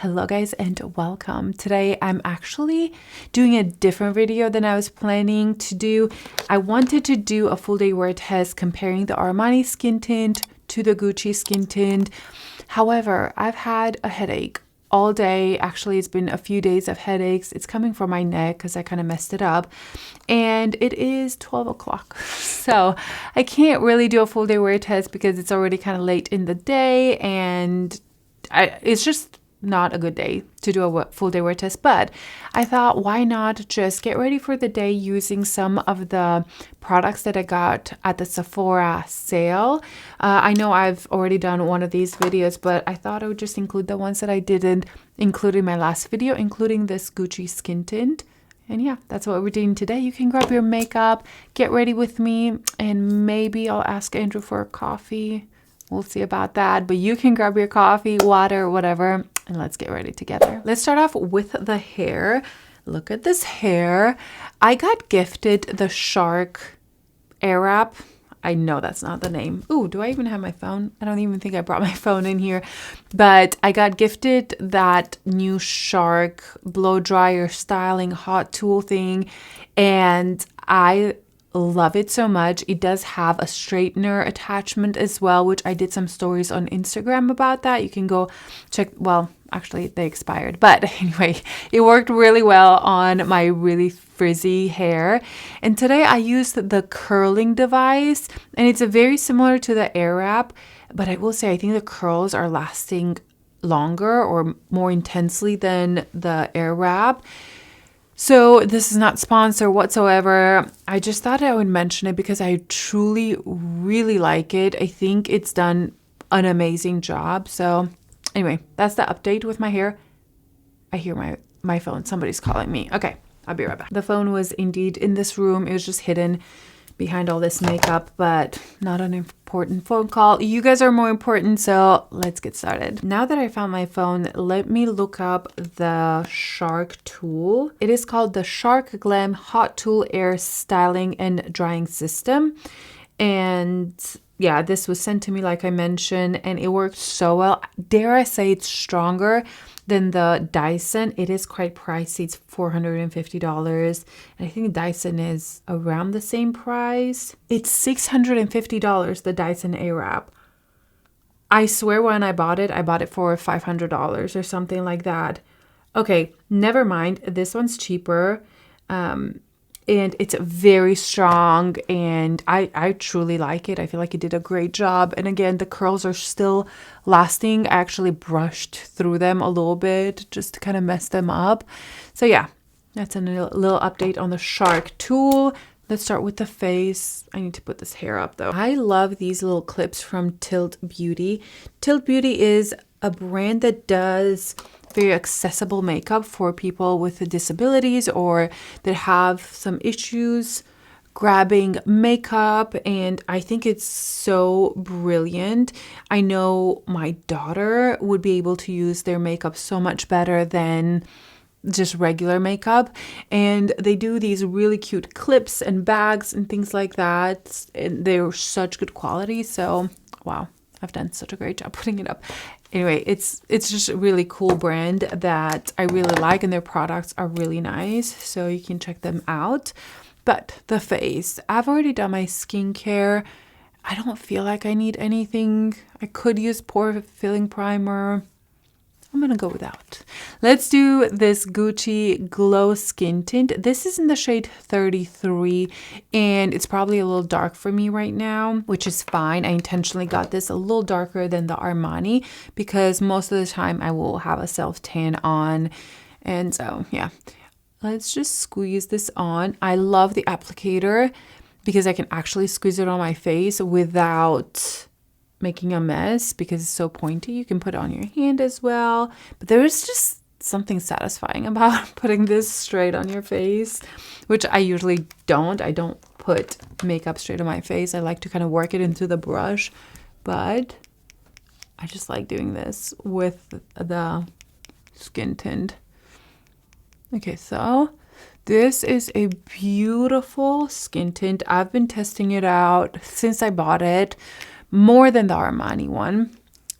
Hello guys and welcome. Today I'm actually doing a different video than I was planning to do. I wanted to do a full day wear test comparing the Armani skin tint to the Gucci skin tint. However, I've had a headache all day. Actually, it's been a few days of headaches. It's coming from my neck because I kind of messed it up. And it is 12 o'clock. So I can't really do a full day wear test because it's already kind of late in the day and it's just not a good day to do a full day wear test. But I thought, why not just get ready for the day using some of the products that I got at the Sephora sale. I know I've already done one of these videos, but I thought I would just include the ones that I didn't include in my last video, including this Gucci skin tint. And yeah, that's what we're doing today. You can grab your makeup, get ready with me, and maybe I'll ask Andrew for a coffee. We'll see about that, but you can grab your coffee, water, whatever, and let's get ready together. Let's start off with the hair. Look at this hair. I got gifted the Shark Air Wrap. I know that's not the name. Ooh, do I even have my phone? I don't even think I brought my phone in here, but I got gifted that new Shark blow dryer styling hot tool thing, and I love it so much. It does have a straightener attachment as well, which I did some stories on Instagram about that. You can go check. Well, actually they expired, but anyway, it worked really well on my really frizzy hair. And today I used the curling device, and it's very similar to the Air Wrap, but I will say I think the curls are lasting longer or more intensely than the Air Wrap. So this is not sponsored whatsoever. I just thought I would mention it because I truly really like it. I think it's done an amazing job. So anyway, that's the update with my hair. I hear my phone. Somebody's calling me. Okay, I'll be right back. The phone was indeed in this room. It was just hidden behind all this makeup, but not an important phone call. You guys are more important, so let's get started. Now that I found my phone, let me look up the Shark tool. It is called the Shark Glam Hot Tool Air Styling and Drying System. And yeah, this was sent to me like I mentioned, and it worked so well. Dare I say it's stronger than the Dyson. It is quite pricey. It's $450. And I think Dyson is around the same price. It's $650, the Dyson Airwrap. I swear when I bought it for $500 or something like that. Okay, never mind. This one's cheaper. And it's very strong, and I truly like it. I feel like it did a great job. And again, the curls are still lasting. I actually brushed through them a little bit just to kind of mess them up. So yeah, that's a little update on the Shark tool. Let's start with the face. I need to put this hair up though. I love these little clips from Tilt Beauty. Tilt Beauty is a brand that does very accessible makeup for people with disabilities or that have some issues grabbing makeup, and I think it's so brilliant. I know my daughter would be able to use their makeup so much better than just regular makeup, and they do these really cute clips and bags and things like that, and they're such good quality. So wow, I've done such a great job putting it up. Anyway, it's just a really cool brand that I really like, and their products are really nice, so you can check them out. But the face, I've already done my skincare. I don't feel like I need anything. I could use pore filling primer. I'm gonna go without. Let's do this Gucci Glow Skin Tint. This is in the shade 33, and it's probably a little dark for me right now, which is fine. I intentionally got this a little darker than the Armani because most of the time I will have a self-tan on. And so, yeah, let's just squeeze this on. I love the applicator because I can actually squeeze it on my face without making a mess because it's so pointy. You can put it on your hand as well, but there is just something satisfying about putting this straight on your face, which I usually don't. I don't put makeup straight on my face. I like to kind of work it into the brush, but I just like doing this with the skin tint. Okay, so this is a beautiful skin tint. I've been testing it out since I bought it. More than the Armani one.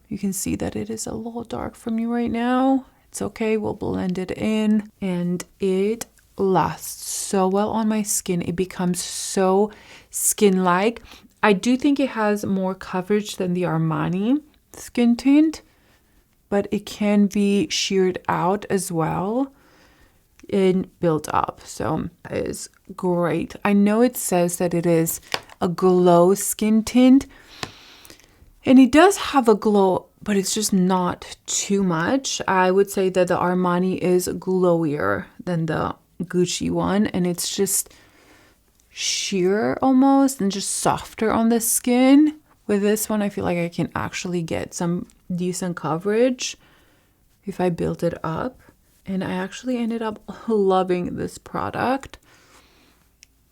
You can see that it is a little dark for me right now. It's okay, we'll blend it in, and it lasts so well on my skin. It becomes so skin-like. I do think it has more coverage than the Armani skin tint, but it can be sheared out as well and built up. So that is great. I know it says that it is a glow skin tint, and it does have a glow, but it's just not too much. I would say that the Armani is glowier than the Gucci one, and it's just sheer almost and just softer on the skin. With this one, I feel like I can actually get some decent coverage if I build it up. And I actually ended up loving this product.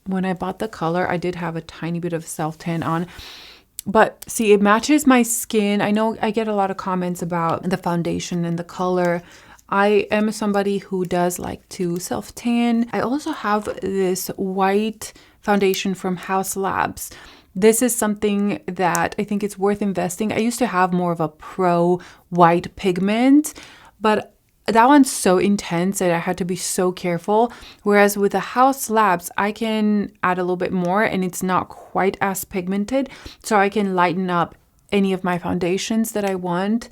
When I bought the color, I did have a tiny bit of self-tan on. But see, it matches my skin. I know I get a lot of comments about the foundation and the color. I am somebody who does like to self-tan. I also have this white foundation from Haus Labs. This is something that I think it's worth investing. I used to have more of a pro white pigment, but that one's so intense that I had to be so careful. Whereas with the Haus Labs, I can add a little bit more and it's not quite as pigmented. So I can lighten up any of my foundations that I want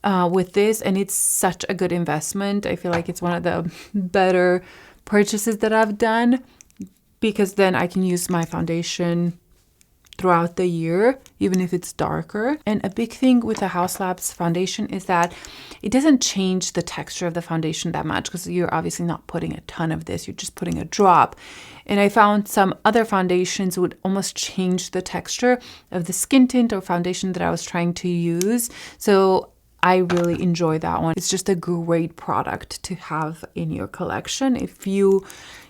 with this. And it's such a good investment. I feel like it's one of the better purchases that I've done, because then I can use my foundation throughout the year, even if it's darker. And a big thing with the Haus Labs foundation is that it doesn't change the texture of the foundation that much, because you're obviously not putting a ton of this, you're just putting a drop. And I found some other foundations would almost change the texture of the skin tint or foundation that I was trying to use. So I really enjoy that one. It's just a great product to have in your collection. If you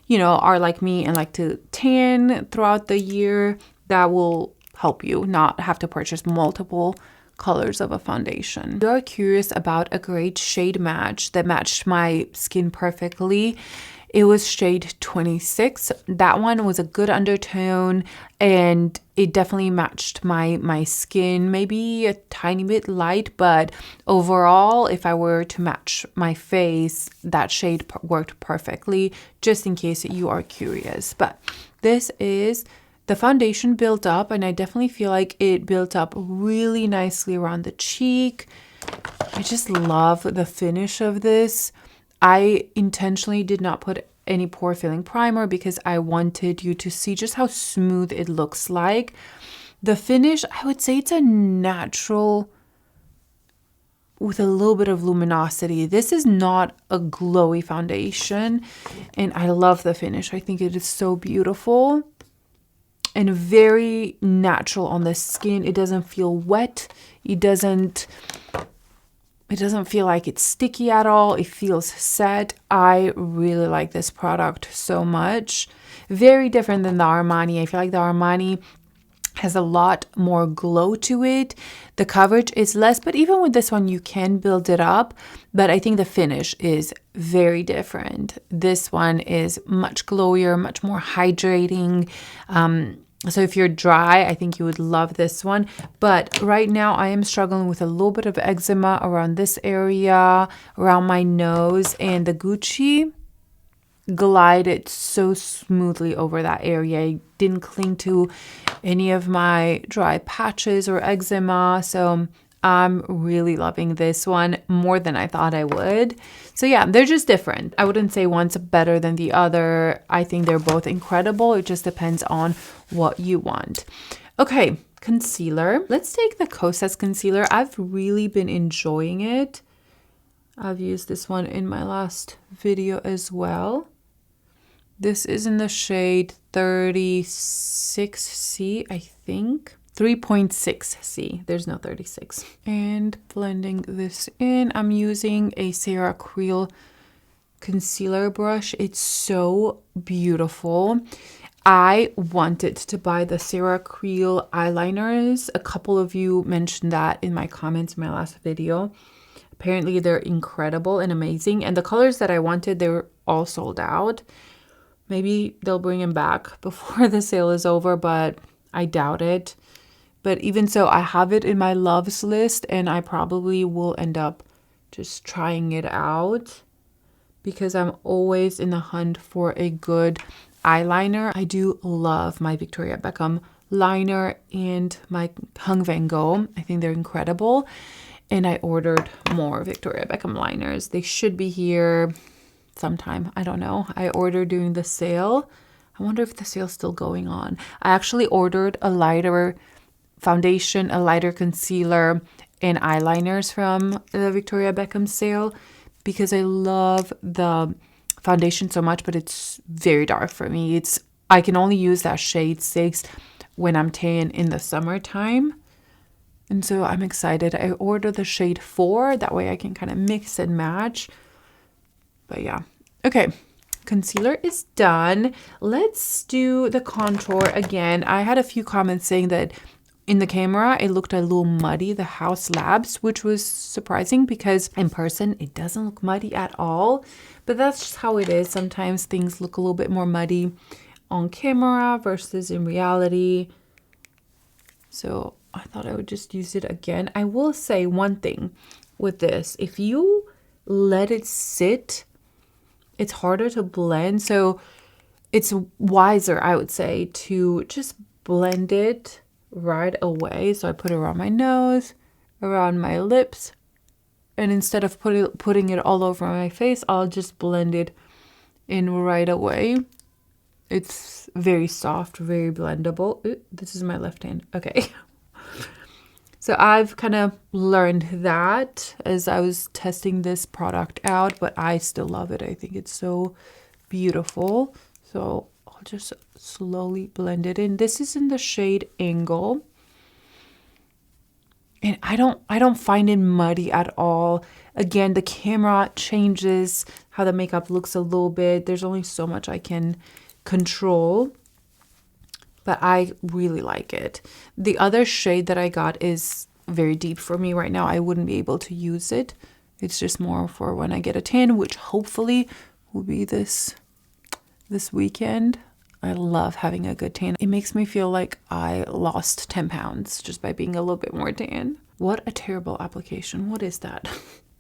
are like me and like to tan throughout the year, that will help you not have to purchase multiple colors of a foundation. If you are curious about a great shade match that matched my skin perfectly, it was shade 26. That one was a good undertone and it definitely matched my skin, maybe a tiny bit light, but overall, if I were to match my face, that shade worked perfectly, just in case you are curious. But this is the foundation built up, and I definitely feel like it built up really nicely around the cheek. I just love the finish of this. I intentionally did not put any pore filling primer because I wanted you to see just how smooth it looks like. The finish, I would say it's a natural with a little bit of luminosity. This is not a glowy foundation, and I love the finish. I think it is so beautiful and very natural on the skin. It doesn't feel wet. It doesn't feel like it's sticky at all. It feels set. I really like this product so much. Very different than the Armani. I feel like the Armani has a lot more glow to it. The coverage is less, but even with this one, you can build it up. But I think the finish is very different. This one is much glowier, much more hydrating. So if you're dry, I think you would love this one. But right now I am struggling with a little bit of eczema around this area, around my nose, and the Gucci glided so smoothly over that area. I didn't cling to any of my dry patches or eczema. So I'm really loving this one more than I thought I would. So yeah, they're just different. I wouldn't say one's better than the other. I think they're both incredible. It just depends on what you want. Okay, concealer. Let's take the Kosas concealer. I've really been enjoying it. I've used this one in my last video as well. This is in the shade 36C, I think. 3.6C. There's no 36. And blending this in, I'm using a Cerakote concealer brush. It's so beautiful. I wanted to buy the Cerakote eyeliners. A couple of you mentioned that in my comments in my last video. Apparently they're incredible and amazing. And the colors that I wanted, they were all sold out. Maybe they'll bring them back before the sale is over, but I doubt it. But even so, I have it in my loves list, and I probably will end up just trying it out because I'm always in the hunt for a good eyeliner. I do love my Victoria Beckham liner and my Vanngo. I think they're incredible. And I ordered more Victoria Beckham liners. They should be here sometime. I don't know. I ordered during the sale. I wonder if the sale's still going on. I actually ordered a lighter foundation, a lighter concealer, and eyeliners from the Victoria Beckham sale because I love the foundation so much, but it's very dark for me. I can only use that shade 6 when I'm tan in the summertime. And so I'm excited. I ordered the shade 4. That way I can kind of mix and match. But yeah. Okay. Concealer is done. Let's do the contour again. I had a few comments saying that in the camera, it looked a little muddy, the Haus Labs, which was surprising because in person, it doesn't look muddy at all. But that's just how it is. Sometimes things look a little bit more muddy on camera versus in reality. So I thought I would just use it again. I will say one thing with this. If you let it sit, it's harder to blend. So it's wiser, I would say, to just blend it right away. So I put it around my nose, around my lips, and instead of putting it all over my face, I'll just blend it in right away. It's very soft, very blendable. Ooh, this is my left hand. Okay. So I've kind of learned that as I was testing this product out, but I still love it. I think it's so beautiful. So I'll just slowly blend it in. This is in the shade Angle. And I don't find it muddy at all. Again, the camera changes how the makeup looks a little bit. There's only so much I can control, but I really like it. The other shade that I got is very deep for me right now. I wouldn't be able to use it. It's just more for when I get a tan, which hopefully will be this weekend. I love having a good tan. It makes me feel like I lost 10 pounds just by being a little bit more tan. What a terrible application. What is that?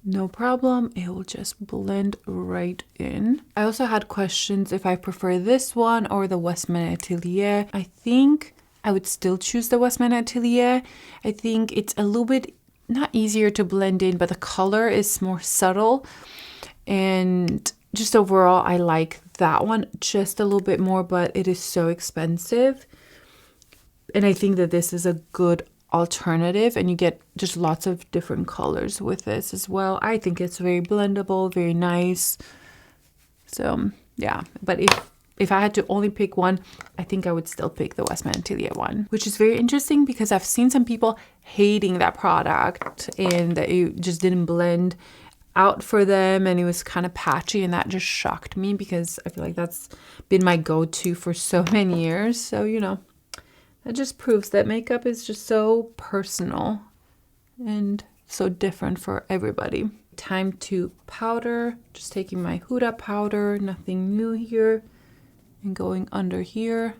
No problem. It will just blend right in. I also had questions if I prefer this one or the Westman Atelier. I think I would still choose the Westman Atelier. I think it's a little bit not easier to blend in, but the color is more subtle. And just overall, I like that one just a little bit more, but it is so expensive. And I think that this is a good alternative, and you get just lots of different colors with this as well. I think it's very blendable, very nice. So yeah, but if I had to only pick one, I think I would still pick the Westman Atelier one, which is very interesting because I've seen some people hating that product and that it just didn't blend out for them and it was kind of patchy, and that just shocked me because I feel like that's been my go-to for so many years. So, you know, that just proves that makeup is just so personal and so different for everybody. Time to powder. Just taking my Huda powder, nothing new here, and going under here.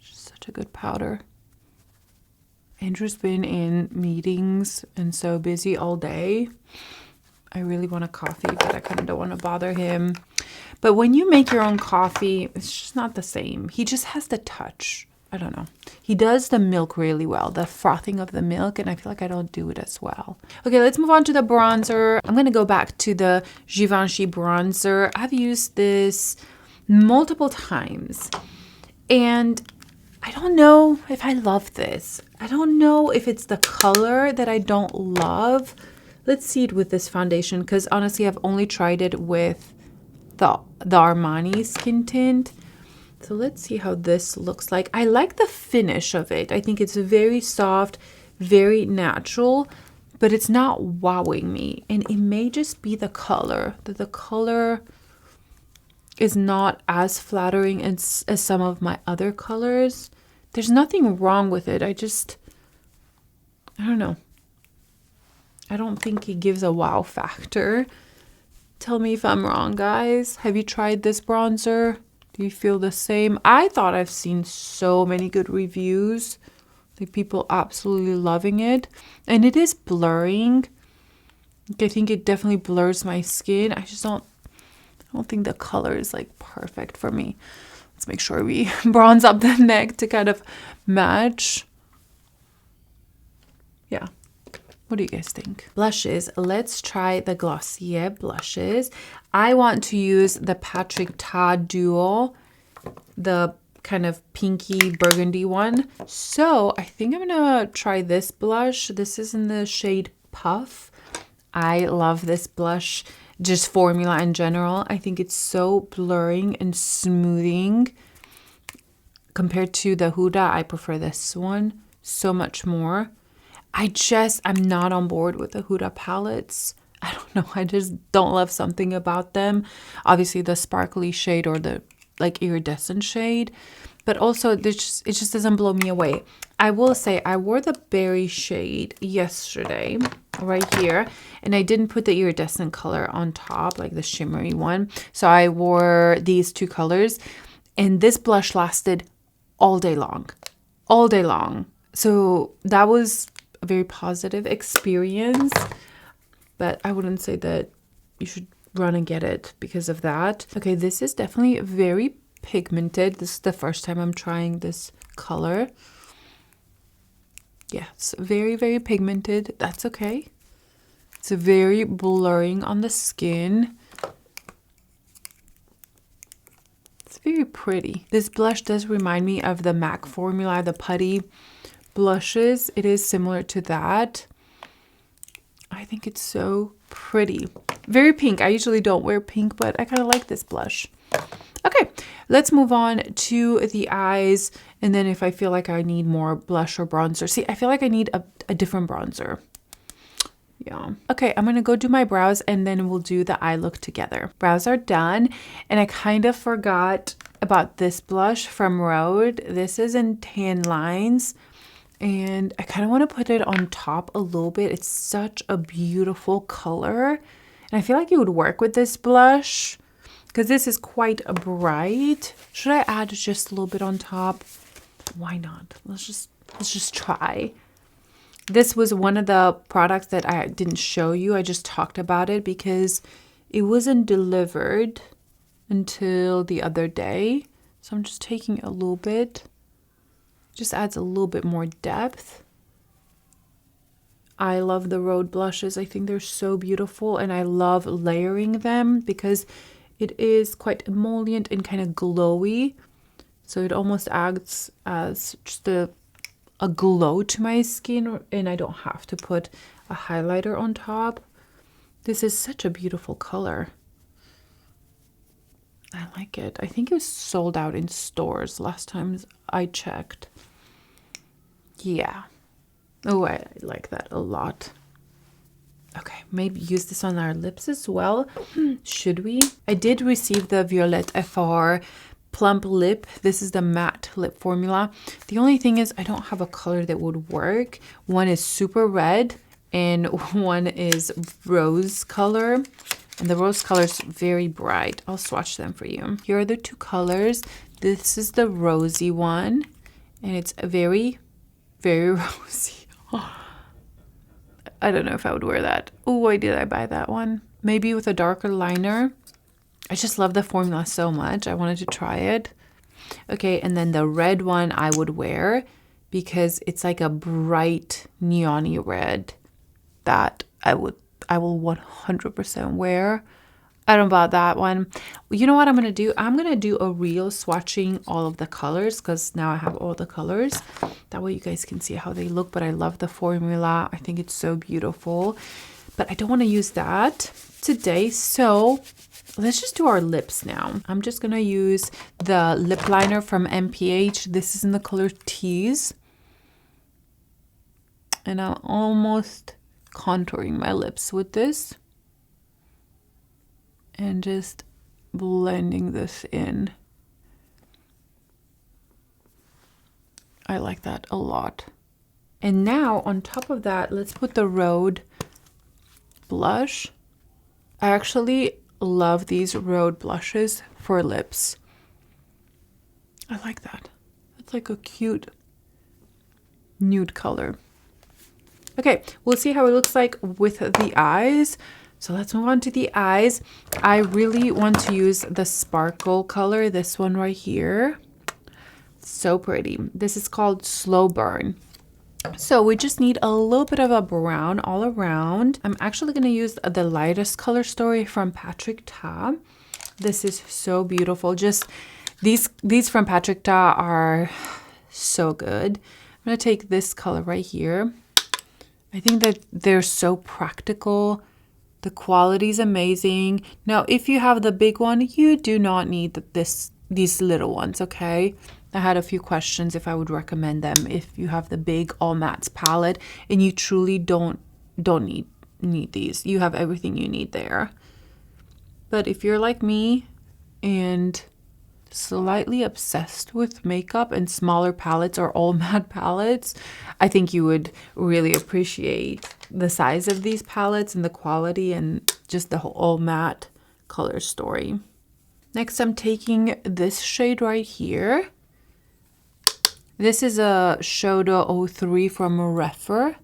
Just such a good powder. Andrew's been in meetings and so busy all day. I really want a coffee, but I kind of don't want to bother him. But when you make your own coffee, it's just not the same. He just has the touch. I don't know. He does the milk really well, the frothing of the milk, and I feel like I don't do it as well. Okay, let's move on to the bronzer. I'm going to go back to the Givenchy bronzer. I've used this multiple times, and I don't know if I love this. I don't know if it's the color that I don't love. Let's see it with this foundation, because honestly, I've only tried it with the Armani Skin Tint. So let's see how this looks like. I like the finish of it. I think it's very soft, very natural, but it's not wowing me. And it may just be the color, that the color is not as flattering as some of my other colors. There's nothing wrong with it. I don't know. I don't think it gives a wow factor. Tell me if I'm wrong, guys. Have you tried this bronzer? Do you feel the same? I thought I've seen so many good reviews. Like people absolutely loving it. And it is blurring. I think it definitely blurs my skin. I don't think the color is like perfect for me. Let's make sure we bronze up the neck to kind of match. Yeah. What do you guys think? Blushes. Let's try the Glossier blushes. I want to use the Patrick Ta Duo, the kind of pinky burgundy one. So I think I'm gonna try this blush. This is in the shade Puff. I love this blush, just formula in general. I think it's so blurring and smoothing. Compared to the Huda, I prefer this one so much more. I'm not on board with the Huda palettes. I don't know. I just don't love something about them. Obviously the sparkly shade or the like iridescent shade, but also it just doesn't blow me away. I will say I wore the berry shade yesterday right here, and I didn't put the iridescent color on top, like the shimmery one. So I wore these two colors, and this blush lasted all day long. All day long. So that was a very positive experience, but I wouldn't say that you should run and get it because of that. Okay, this is definitely very pigmented. This is the first time I'm trying this color. Yes, very, very pigmented. That's okay. It's very blurring on the skin. It's very pretty. This blush does remind me of the MAC formula, the putty blushes. It is similar to that. I think it's so pretty. Very pink. I usually don't wear pink, but I kind of like this blush. Okay, let's move on to the eyes. And then if I feel like I need more blush or bronzer. See, I feel like I need a different bronzer. Yeah. Okay, I'm going to go do my brows and then we'll do the eye look together. Brows are done. And I kind of forgot about this blush from Rhode. This is in Tan Lines. And I kind of want to put it on top a little bit. It's such a beautiful color. And I feel like it would work with this blush because this is quite bright. Should I add just a little bit on top? Why not? Let's just try. This was one of the products that I didn't show you. I just talked about it because it wasn't delivered until the other day. So I'm just taking a little bit. Just adds a little bit more depth. I love the Rhode blushes. I think they're so beautiful, and I love layering them because it is quite emollient and kind of glowy. So it almost acts as just a glow to my skin, and I don't have to put a highlighter on top. This is such a beautiful color. I like it. I think it was sold out in stores last time I checked. Yeah. Oh, I like that a lot. Okay, maybe use this on our lips as well. Should we? I did receive the Violette FR Plump Lip. This is the matte lip formula. The only thing is I don't have a color that would work. One is super red and one is rose color. And the rose color is very bright. I'll swatch them for you. Here are the two colors. This is the rosy one. And it's very, very rosy. I don't know if I would wear that. Oh, why did I buy that one? Maybe with a darker liner. I just love the formula so much. I wanted to try it. Okay, and then the red one I would wear because it's like a bright neon-y red that I will 100% wear. I don't know about that one. You know what I'm going to do? I'm going to do a reel swatching all of the colors because now I have all the colors. That way you guys can see how they look, but I love the formula. I think it's so beautiful, but I don't want to use that today. So let's just do our lips now. I'm just going to use the lip liner from M.ph. This is in the color Tease. And I'm almost contouring my lips with this. And just blending this in. I like that a lot. And now on top of that, let's put the Rhode blush. I actually love these Rhode blushes for lips. I like that. It's like a cute nude color. Okay, we'll see how it looks like with the eyes. So let's move on to the eyes. I really want to use the sparkle color, this one right here. So pretty. This is called Slow Burn. So we just need a little bit of a brown all around. I'm actually going to use the lightest color story from Patrick Ta. This is so beautiful. Just these from Patrick Ta are so good. I'm going to take this color right here. I think that they're so practical. The quality is amazing. Now, if you have the big one, you do not need these little ones, okay? I had a few questions if I would recommend them if you have the big all mattes palette and you truly don't need these. You have everything you need there. But if you're like me and slightly obsessed with makeup and smaller palettes or all matte palettes, I think you would really appreciate the size of these palettes and the quality and just the whole all matte color story. Next, I'm taking this shade right here. This is a Shadow 03 from Refer.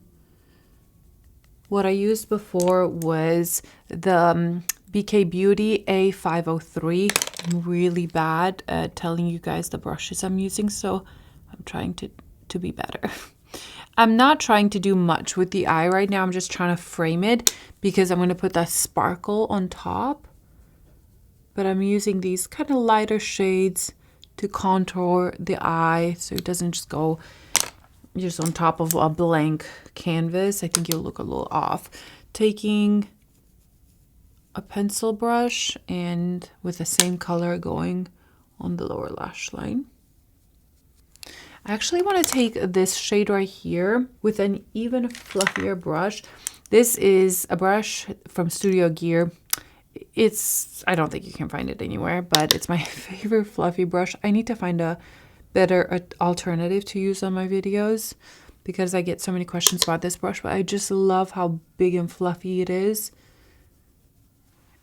What I used before was the BK Beauty A503. I'm really bad at telling you guys the brushes I'm using, so I'm trying to be better. I'm not trying to do much with the eye right now. I'm just trying to frame it because I'm going to put that sparkle on top. But I'm using these kind of lighter shades to contour the eye so it doesn't just go just on top of a blank canvas. I think you'll look a little off. Taking a pencil brush and with the same color going on the lower lash line. I actually want to take this shade right here with an even fluffier brush. This is a brush from Studio Gear. I don't think you can find it anywhere, but it's my favorite fluffy brush. I need to find a better alternative to use on my videos because I get so many questions about this brush, but I just love how big and fluffy it is.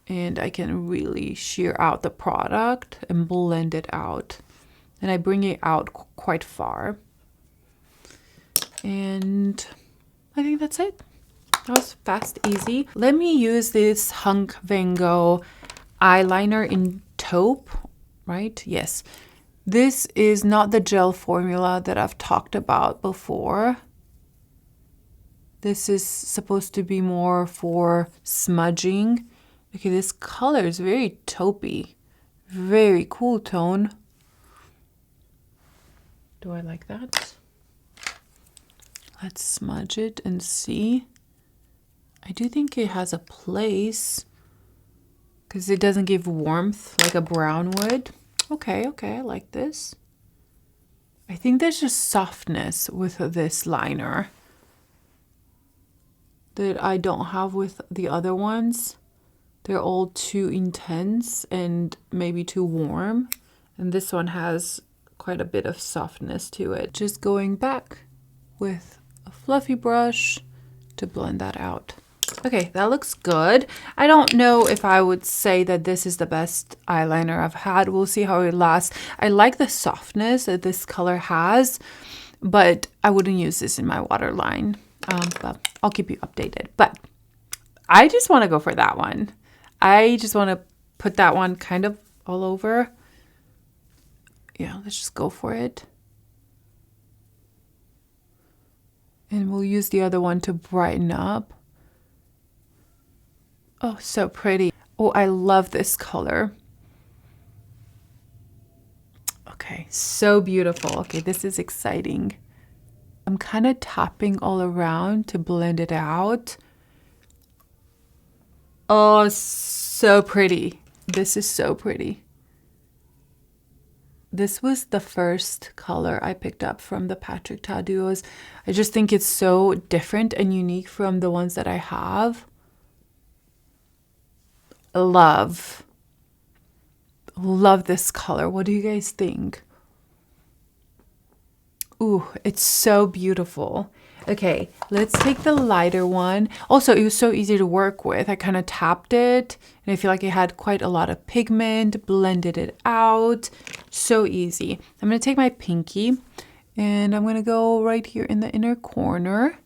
And I can really shear out the product and blend it out. And I bring it out quite far. And I think that's it. That was fast, easy. Let me use this Hunk Vanngo eyeliner in taupe, right? Yes. This is not the gel formula that I've talked about before. This is supposed to be more for smudging. Okay, this color is very taupey. Very cool tone. Do I like that? Let's smudge it and see. I do think it has a place because it doesn't give warmth like a brown would. Okay, I like this. I think there's just softness with this liner that I don't have with the other ones. They're all too intense and maybe too warm. And this one has quite a bit of softness to it. Just going back with a fluffy brush to blend that out. Okay, that looks good. I don't know if I would say that this is the best eyeliner I've had. We'll see how it lasts. I like the softness that this color has, but I wouldn't use this in my waterline. But I'll keep you updated. But I just want to go for that one. I just want to put that one kind of all over. Yeah, let's just go for it. And we'll use the other one to brighten up. Oh, so pretty. Oh, I love this color. Okay, so beautiful. Okay, this is exciting. I'm kind of tapping all around to blend it out. Oh, so pretty. This is so pretty. This was the first color I picked up from the Patrick Ta duos. I just think it's so different and unique from the ones that I have. Love this color. What do you guys think? Ooh, it's so beautiful. Okay, let's take the lighter one. Also, it was so easy to work with. I kind of tapped it and I feel like it had quite a lot of pigment, blended it out. So easy. I'm going to take my pinky and I'm going to go right here in the inner corner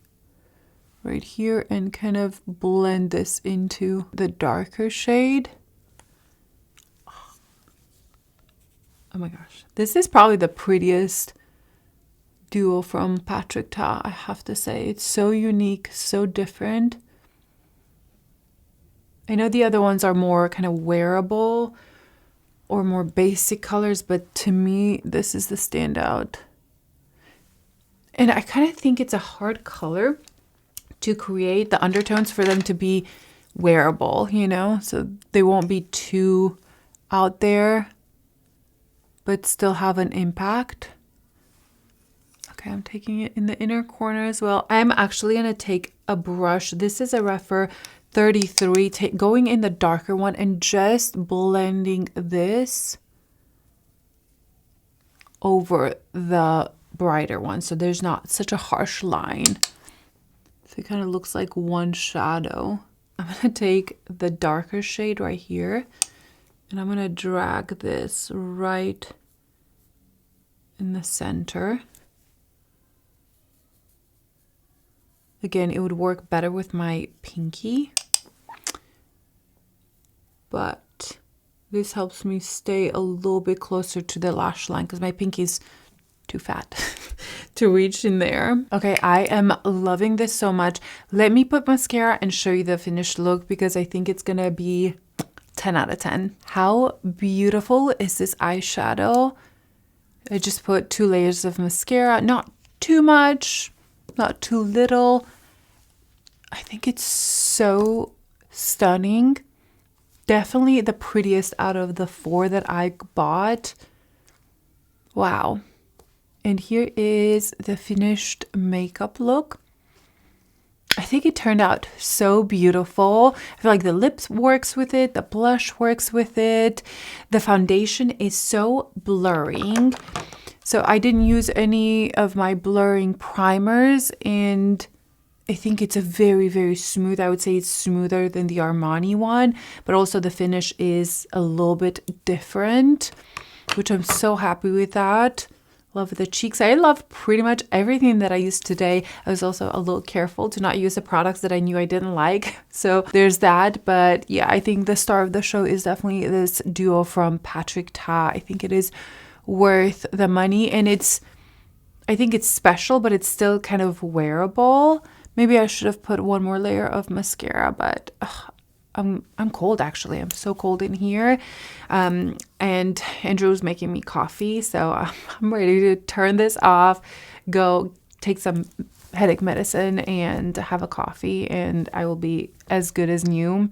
right here and kind of blend this into the darker shade. Oh my gosh. This is probably the prettiest duo from Patrick Ta, I have to say. It's so unique, so different. I know the other ones are more kind of wearable or more basic colors, but to me, this is the standout. And I kind of think it's a hard color to create the undertones for them to be wearable, you know? So they won't be too out there, but still have an impact. Okay, I'm taking it in the inner corner as well. I'm actually going to take a brush. This is a Rephr 33, going in the darker one and just blending this over the brighter one, so there's not such a harsh line. So it kind of looks like one shadow. I'm going to take the darker shade right here, and I'm going to drag this right in the center. Again, it would work better with my pinky, but this helps me stay a little bit closer to the lash line because my pinky's too fat to reach in there. Okay, I am loving this so much. Let me put mascara and show you the finished look because I think it's gonna be 10 out of 10. How beautiful is this eyeshadow? I just put 2 layers of mascara, not too much, not too little. I think it's so stunning. Definitely the prettiest out of the 4 that I bought. Wow. And here is the finished makeup look. I think it turned out so beautiful. I feel like the lips works with it, the blush works with it. The foundation is so blurring. So I didn't use any of my blurring primers, and I think it's a very, very smooth. I would say it's smoother than the Armani one, but also the finish is a little bit different, which I'm so happy with that. Love the cheeks. I love pretty much everything that I used today. I was also a little careful to not use the products that I knew I didn't like. So there's that. But yeah, I think the star of the show is definitely this duo from Patrick Ta. I think it is worth the money, and I think it's special, but it's still kind of wearable. Maybe I should have put one more layer of mascara, but I'm cold actually. I'm so cold in here. And Andrew's making me coffee, so I'm ready to turn this off, go take some headache medicine and have a coffee, and I will be as good as new.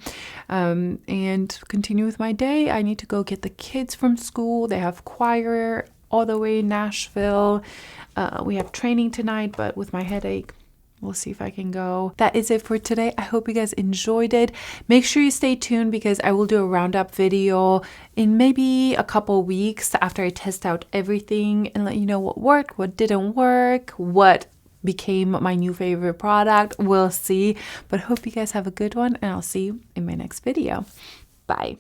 And continue with my day. I need to go get the kids from school. They have choir all the way in Nashville. We have training tonight, but with my headache, we'll see if I can go. That is it for today. I hope you guys enjoyed it. Make sure you stay tuned because I will do a roundup video in maybe a couple weeks after I test out everything and let you know what worked, what didn't work, what became my new favorite product. We'll see. But hope you guys have a good one, and I'll see you in my next video. Bye.